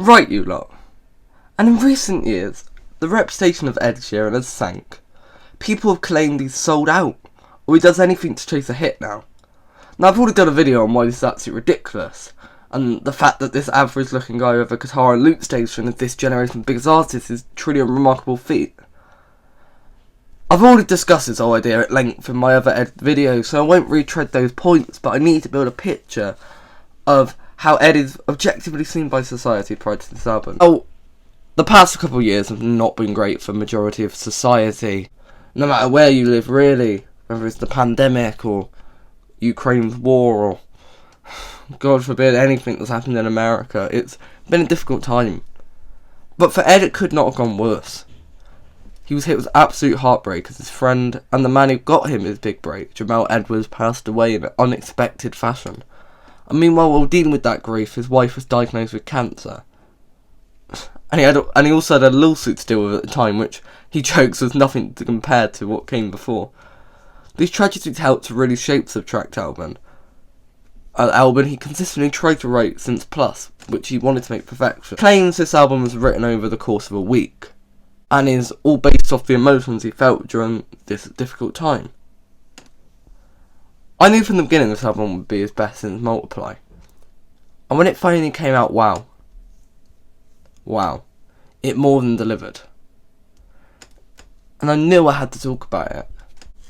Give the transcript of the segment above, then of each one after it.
Right, you lot. And in recent years, the reputation of Ed Sheeran has sank. People have claimed he's sold out, or he does anything to chase a hit now. Now, I've already done a video on why this is absolutely ridiculous, and the fact that this average looking guy with a guitar and loop station is this generation's biggest artist is truly a remarkable feat. I've already discussed this whole idea at length in my other Ed videos, so I won't retread those points, but I need to build a picture of how Ed is objectively seen by society prior to this album. Oh, the past couple of years have not been great for the majority of society, no matter where you live really, whether it's the pandemic or Ukraine's war or, God forbid, anything that's happened in America. It's been a difficult time. But for Ed, it could not have gone worse. He was hit with absolute heartbreak as his friend and the man who got him his big break, Jamal Edwards, passed away in an unexpected fashion. And meanwhile, while dealing with that grief, his wife was diagnosed with cancer. And he also had a lawsuit to deal with at the time, which he jokes was nothing to compare to what came before. These tragedies helped to really shape Subtrack album. An album he consistently tried to write since Plus, which he wanted to make perfection. He claims this album was written over the course of a week, and is all based off the emotions he felt during this difficult time. I knew from the beginning this album would be his best since Multiply. And when it finally came out, wow, it more than delivered. And I knew I had to talk about it.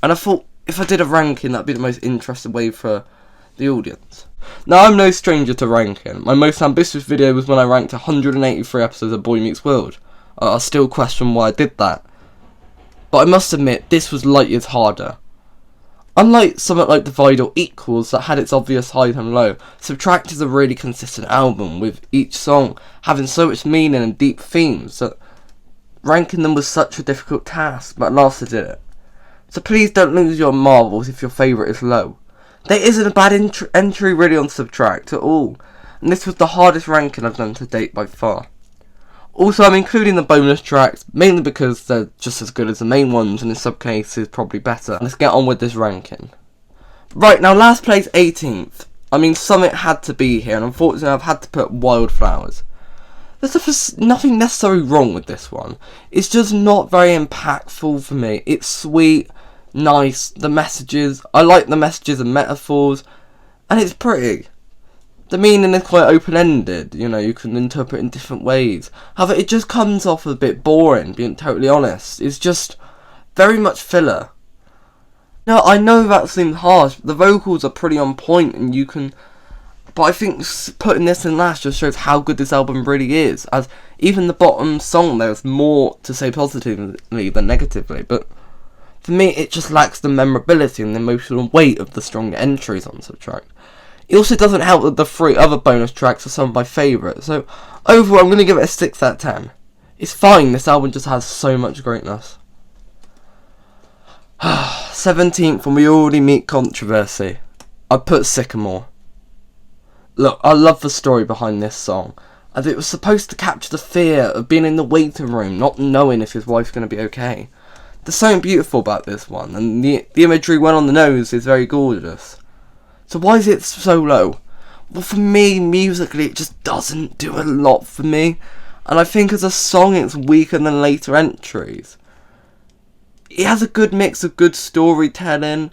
And I thought if I did a ranking, that'd be the most interesting way for the audience. Now, I'm no stranger to ranking. My most ambitious video was when I ranked 183 episodes of Boy Meets World. I still question why I did that. But I must admit, this was light years harder. Unlike something like Divide or Equals that had its obvious high and low, Subtract is a really consistent album, with each song having so much meaning and deep themes that ranking them was such a difficult task, but at last I did it. So please don't lose your marbles if your favourite is low. There isn't a bad entry really on Subtract at all, and this was the hardest ranking I've done to date by far. Also, I'm including the bonus tracks, mainly because they're just as good as the main ones, and in some cases probably better. Let's get on with this ranking. Right, now last place 18th. I mean, something had to be here, and unfortunately I've had to put Wildflowers. There's nothing necessarily wrong with this one. It's just not very impactful for me. It's sweet, nice, the messages, I like the messages and metaphors, and it's pretty. The meaning is quite open-ended, you know, you can interpret in different ways. However, it just comes off a bit boring, being totally honest. It's just very much filler. Now, I know that seems harsh, but the vocals are pretty on point, and you can... But I think putting this in last just shows how good this album really is, as even the bottom song, there's more to say positively than negatively, but for me, it just lacks the memorability and the emotional weight of the stronger entries on Subtrack. It also doesn't help that the 3 other bonus tracks are some of my favourites, so overall I'm going to give it a 6 out of 10. It's fine, this album just has so much greatness. 17th, and we already meet controversy. I put Sycamore. Look, I love the story behind this song, as it was supposed to capture the fear of being in the waiting room, not knowing if his wife's going to be okay. There's something beautiful about this one, and the imagery when on the nose is very gorgeous. So why is it so low? Well, for me, musically, it just doesn't do a lot for me. And I think as a song, it's weaker than later entries. It has a good mix of good storytelling,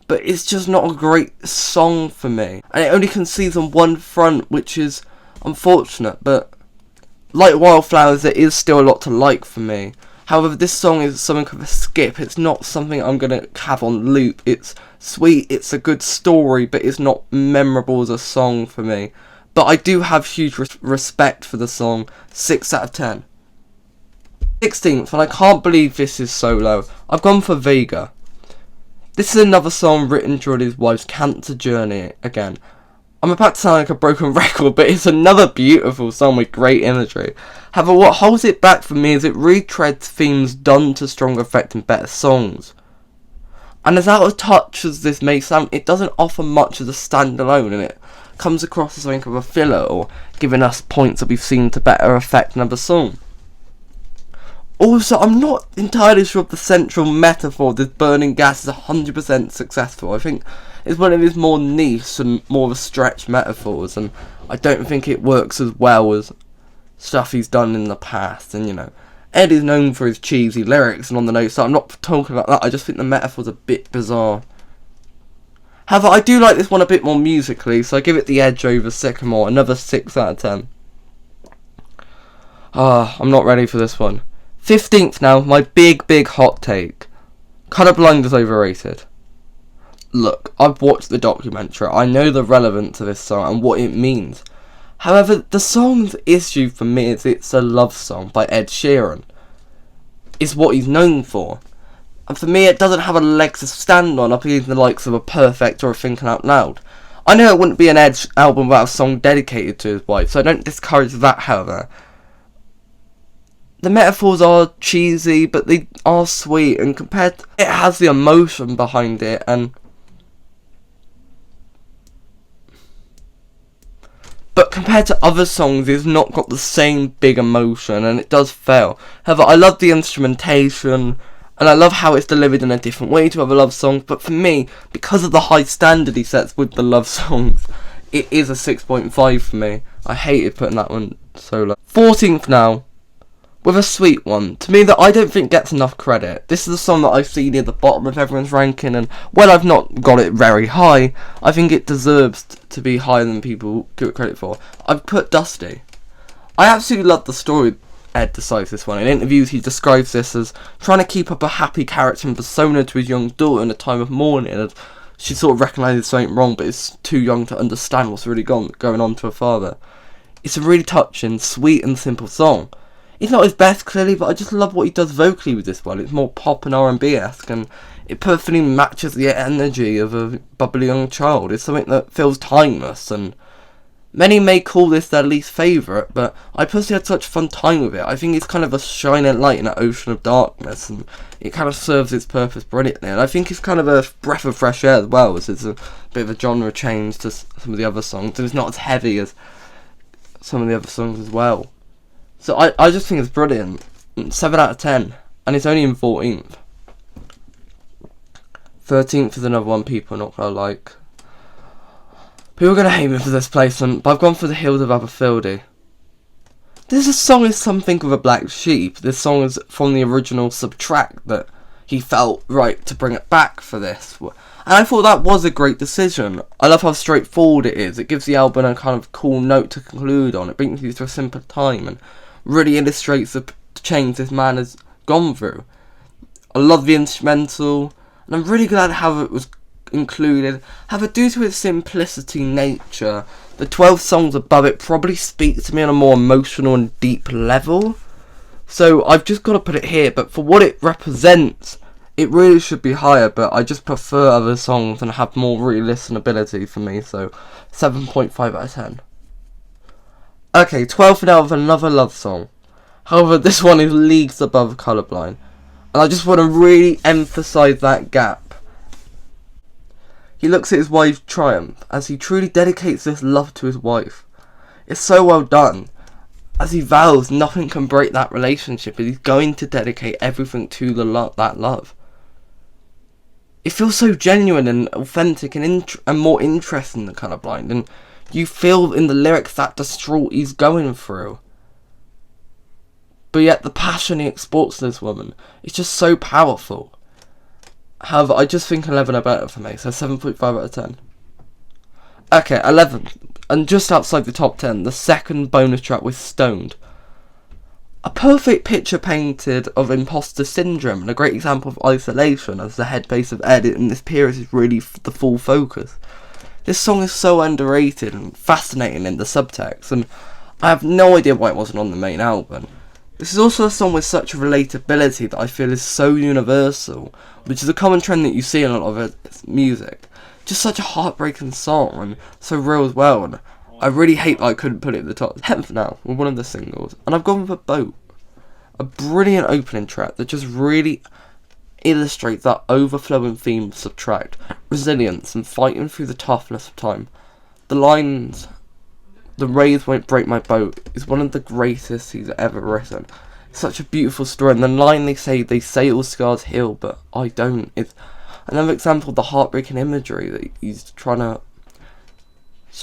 but it's just not a great song for me. And it only concedes on one front, which is unfortunate. But like Wildflowers, there is still a lot to like for me. However, this song is something of a skip. It's not something I'm going to have on loop. It's sweet, it's a good story, but it's not memorable as a song for me. But I do have huge respect for the song. 6 out of 10. 16th, and I can't believe this is so low. I've gone for Vega. This is another song written during his wife's cancer journey again. I'm about to sound like a broken record, but it's another beautiful song with great imagery. However, what holds it back for me is it retreads themes done to stronger effect in better songs. And as out of touch as this may sound, it doesn't offer much as a standalone, and it comes across as something of a filler, or giving us points that we've seen to better effect another song. Also, I'm not entirely sure if the central metaphor of this burning gas is 100% successful. I think it's one of his more niche and more of a stretched metaphors, and I don't think it works as well as stuff he's done in the past, and you know, Ed is known for his cheesy lyrics and on the notes, so I'm not talking about that, I just think the metaphor's a bit bizarre. However, I do like this one a bit more musically, so I give it the edge over Sycamore, another 6 out of 10. I'm not ready for this one. 15th now, my big hot take. Colourblind is overrated. Look, I've watched the documentary, I know the relevance of this song and what it means. However, the song's issue for me is it's a love song by Ed Sheeran. It's what he's known for. And for me, it doesn't have a leg to stand on up against the likes of A Perfect or A Thinking Out Loud. I know it wouldn't be an Ed album without a song dedicated to his wife, so I don't discourage that, however. The metaphors are cheesy, but they are sweet, and it has the emotion behind it, but compared to other songs, it's not got the same big emotion, and it does fail. However, I love the instrumentation, and I love how it's delivered in a different way to other love songs, but for me, because of the high standard he sets with the love songs, it is a 6.5 for me. I hated putting that one so low. 14th now, with a sweet one, to me that I don't think gets enough credit. This is a song that I see near the bottom of everyone's ranking, and while I've not got it very high, I think it deserves to be higher than people give it credit for. I've put Dusty. I absolutely love the story Ed decides this one. In interviews he describes this as trying to keep up a happy character and persona to his young daughter in a time of mourning, and she sort of recognises something wrong but is too young to understand what's really going on to her father. It's a really touching, sweet and simple song. It's not his best, clearly, but I just love what he does vocally with this one. It's more pop and R&B-esque, and it perfectly matches the energy of a bubbly young child. It's something that feels timeless, and many may call this their least favourite, but I personally had such a fun time with it. I think it's kind of a shining light in an ocean of darkness, and it kind of serves its purpose brilliantly. And I think it's kind of a breath of fresh air as well, as it's a bit of a genre change to some of the other songs, and it's not as heavy as some of the other songs as well. So I just think it's brilliant. 7 out of 10. And it's only in 14th. 13th is another one people are not going to like. People are going to hate me for this placement, but I've gone for The Hills of Aberfeldy. This song is something of a black sheep. This song is from the original Subtrack that he felt right to bring it back for this. And I thought that was a great decision. I love how straightforward it is. It gives the album a kind of cool note to conclude on. It brings you to a simple time and really illustrates the change this man has gone through. I love the instrumental, and I'm really glad how it was included. However, due to its simplicity nature, the 12 songs above it probably speak to me on a more emotional and deep level. So I've just got to put it here, but for what it represents, it really should be higher, but I just prefer other songs and have more re-listenability for me, so 7.5 out of 10. Okay, 12th now with another love song. However, this one is leagues above Colourblind, and I just want to really emphasise that gap. He looks at his wife's triumph as he truly dedicates this love to his wife. It's so well done, as he vows nothing can break that relationship, and he's going to dedicate everything to that love. It feels so genuine and authentic and more interesting than Colourblind, and you feel in the lyrics that distraught he's going through. But yet the passion he exports to this woman is just so powerful. However, I just think 11 are better for me, so 7.5 out of 10. Okay, 11, and just outside the top 10, the second bonus track with Stoned. A perfect picture painted of imposter syndrome, and a great example of isolation, as the headpiece of Ed in this period is really the full focus. This song is so underrated and fascinating in the subtext, and I have no idea why it wasn't on the main album. This is also a song with such a relatability that I feel is so universal, which is a common trend that you see in a lot of its music. Just such a heartbreaking song, and so real as well, and I really hate that I couldn't put it at the top 10th now, with one of the singles, and I've gone with A Boat. A brilliant opening track that just really illustrates that overflowing theme of Subtract, resilience and fighting through the toughness of time. The lines, "The waves won't break my boat," is one of the greatest he's ever written. It's such a beautiful story, and the line they say all scars heal, but I don't. It's another example of the heartbreaking imagery that he's trying to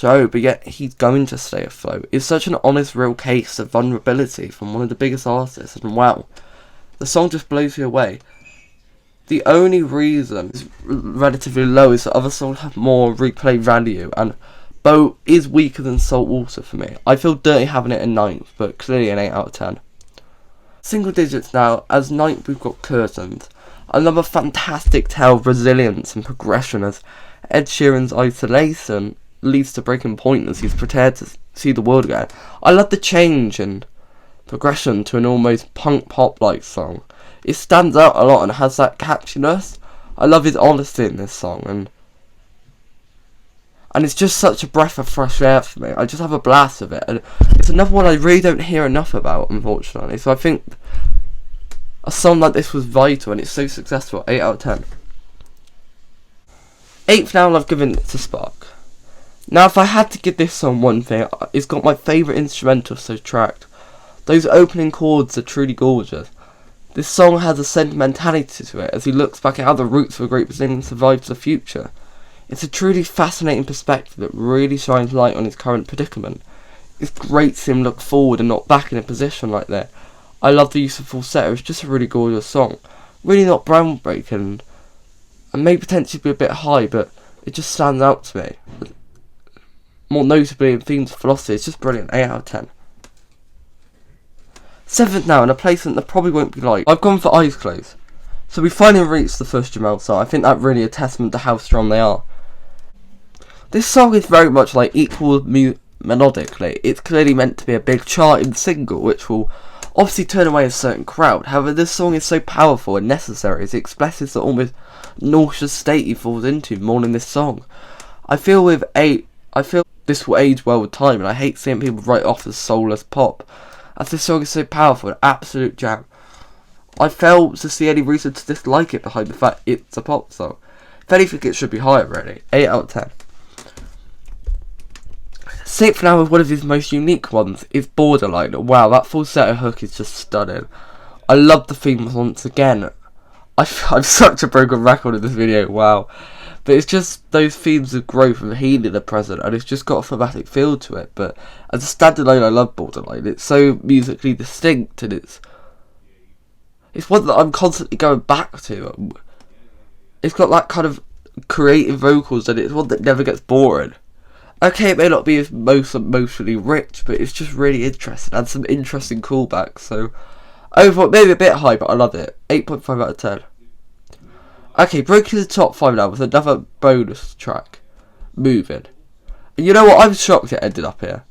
but yet he's going to stay afloat. It's such an honest, real case of vulnerability from one of the biggest artists, and wow, the song just blows you away. The only reason it's relatively low is that other songs have more replay value, and Boat is weaker than Saltwater for me. I feel dirty having it in 9th, but clearly an 8 out of 10. Single digits now. As 9th we've got Curtains. Another fantastic tale of resilience and progression as Ed Sheeran's isolation leads to breaking point as he's prepared to see the world again. I love the change and progression to an almost punk pop like song. It stands out a lot and has that catchiness. I love his honesty in this song, and it's just such a breath of fresh air for me. I just have a blast of it, and it's another one I really don't hear enough about, unfortunately. So I think a song like this was vital, and it's so successful. 8 out of 10. 8th now, I've given it to Spark. Now, if I had to give this song one thing, it's got my favourite instrumental Subtrack. Those opening chords are truly gorgeous. This song has a sentimentality to it as he looks back at how the roots of a great beginning survived the future. It's a truly fascinating perspective that really shines light on his current predicament. It's great to see him look forward and not back in a position like that. I love the use of falsetto. It's just a really gorgeous song. Really not groundbreaking, and may potentially be a bit high, but it just stands out to me. More notably in themes of philosophy, it's just brilliant. 8 out of 10. 7th now, in a placement that probably won't be liked. I've gone for Eyes Closed. So we finally reached the first Jamel song. I think that really a testament to how strong they are. This song is very much like equal melodically. It's clearly meant to be a big charting single, which will obviously turn away a certain crowd. However, this song is so powerful and necessary as it expresses the almost nauseous state he falls into more than this song. I feel this will age well with time, and I hate seeing people write off as soulless pop, as this song is so powerful, an absolute jam. I fail to see any reason to dislike it behind the fact it's a pop song. If anything, it should be higher really. 8 out of 10. 6th now with one of his most unique ones is Borderline. Wow, that falsetto hook is just stunning. I love the themes once again. I'm such a broken record in this video, wow. But it's just those themes of growth and healing are present, and it's just got a thematic feel to it. But as a standalone, I love Borderline. It's so musically distinct, and it's one that I'm constantly going back to. It's got that kind of creative vocals, and it's one that never gets boring. Okay, it may not be as most emotionally rich, but it's just really interesting, and some interesting callbacks. So overall, maybe a bit high, but I love it. 8.5 out of 10. Okay, breaking the top 5 now with another bonus track, Moving. And you know what, I'm shocked it ended up here.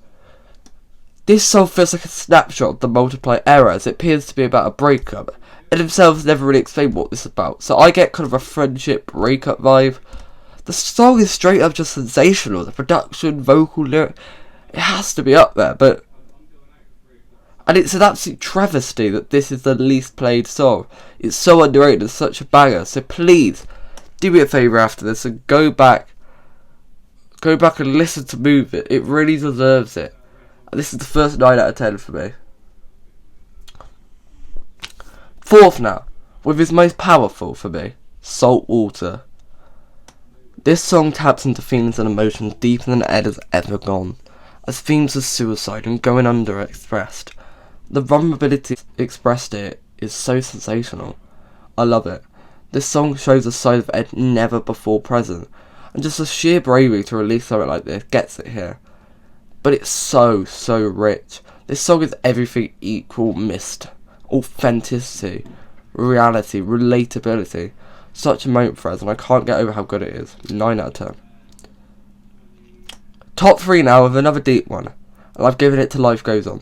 This song feels like a snapshot of the Multiply era, as it appears to be about a breakup, and themselves never really explain what this is about, so I get kind of a friendship breakup vibe. The song is straight up just sensational, the production, vocal, lyric, it has to be up there, and it's an absolute travesty that this is the least played song. It's so underrated and such a banger, so please, do me a favour after this and go back and listen to Move It. It really deserves it. And this is the first 9 out of 10 for me. 4th now, with his most powerful for me, Saltwater. This song taps into feelings and emotions deeper than Ed has ever gone, as themes of suicide and going under are expressed. The vulnerability expressed here is so sensational. I love it. This song shows a side of Ed never before present, and just the sheer bravery to release something like this gets it here. But it's so rich. This song is everything equal missed. Authenticity, reality, relatability. Such a moment for us, and I can't get over how good it is. 9 out of 10. Top 3 now with another deep one, and I've given it to Life Goes On.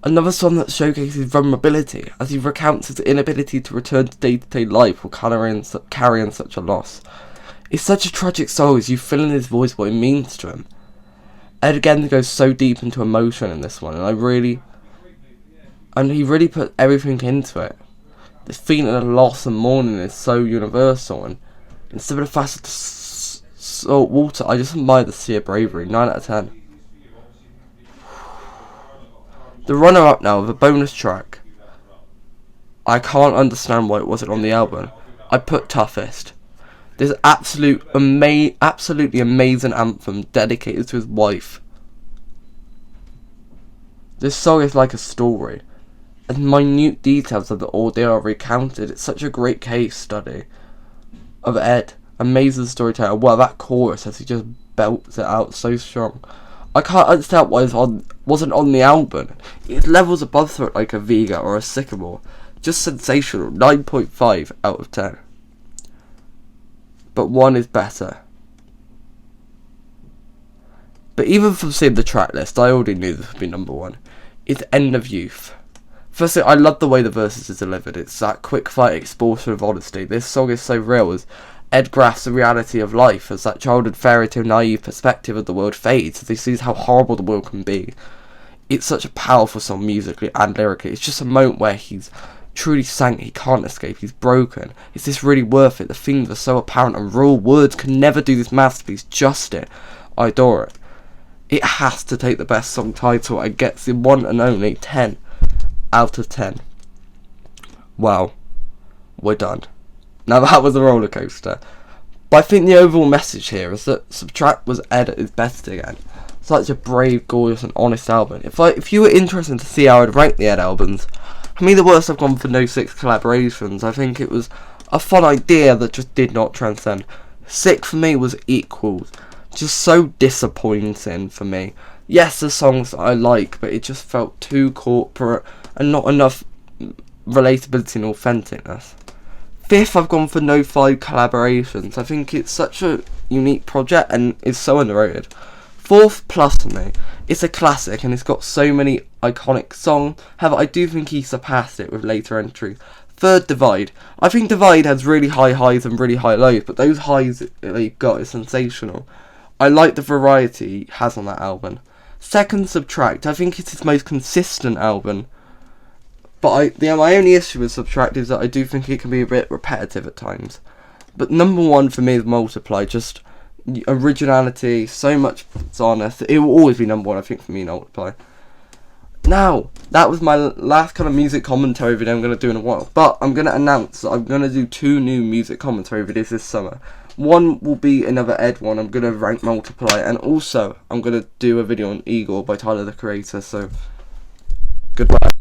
Another song that showcases vulnerability, as he recounts his inability to return to day-to-day life while carrying such a loss. It's such a tragic song as you feel in his voice what it means to him. Ed again goes so deep into emotion in this one, and he really put everything into it. This feeling of loss and mourning is so universal, and instead of the fact of Saltwater, I just admire the sheer bravery. 9 out of 10. The runner-up now with a bonus track. I can't understand why it wasn't on the album. I put Toughest. This absolutely amazing anthem dedicated to his wife. This song is like a story, and minute details of the ordeal are recounted. It's such a great case study of Ed, amazing storyteller. Well, that chorus as he just belts it out so strong. I can't understand why it wasn't on the album. It levels above through like a Vega or a Sycamore. Just sensational. 9.5 out of 10. But one is better. But even from seeing the track list, I already knew this would be number one. It's End of Youth. Firstly, I love the way the verses are delivered. It's that quick fight explosion of honesty. This song is so real as Ed grasps the reality of life as that childhood fairy tale naive perspective of the world fades as he sees how horrible the world can be. It's such a powerful song musically and lyrically. It's just a moment where he's truly sank, he can't escape, he's broken. Is this really worth it? The themes are so apparent and raw. Words can never do this masterpiece justice. I adore it. It has to take the best song title and gets the one and only 10 out of 10. Wow. We're done. Now that was a roller coaster. But I think the overall message here is that Subtrack was Ed at his best again. Such a brave, gorgeous and honest album. If you were interested to see how I'd rank the Ed albums, I mean the worst I've gone for no 6 collaborations. I think it was a fun idea that just did not transcend. 6 for me was Equals. Just so disappointing for me. Yes, the songs that I like, but it just felt too corporate and not enough relatability and authenticness. 5th, I've gone for no 5 collaborations. I think it's such a unique project and is so underrated. 4th, Plus for me. It's a classic and it's got so many iconic songs. However, I do think he surpassed it with later entries. 3rd, Divide. I think Divide has really high highs and really high lows, but those highs that they've got is sensational. I like the variety he has on that album. 2nd, Subtract. I think it's his most consistent album. But my only issue with Subtract is that I do think it can be a bit repetitive at times. But number 1 for me is Multiply. Just originality, so much honest. It will always be number 1, I think, for me, Multiply. Now, that was my last kind of music commentary video I'm going to do in a while. But I'm going to announce that I'm going to do 2 new music commentary videos this summer. One will be another Ed one. I'm going to rank Multiply. And also, I'm going to do a video on Eagle by Tyler, the Creator. So, goodbye.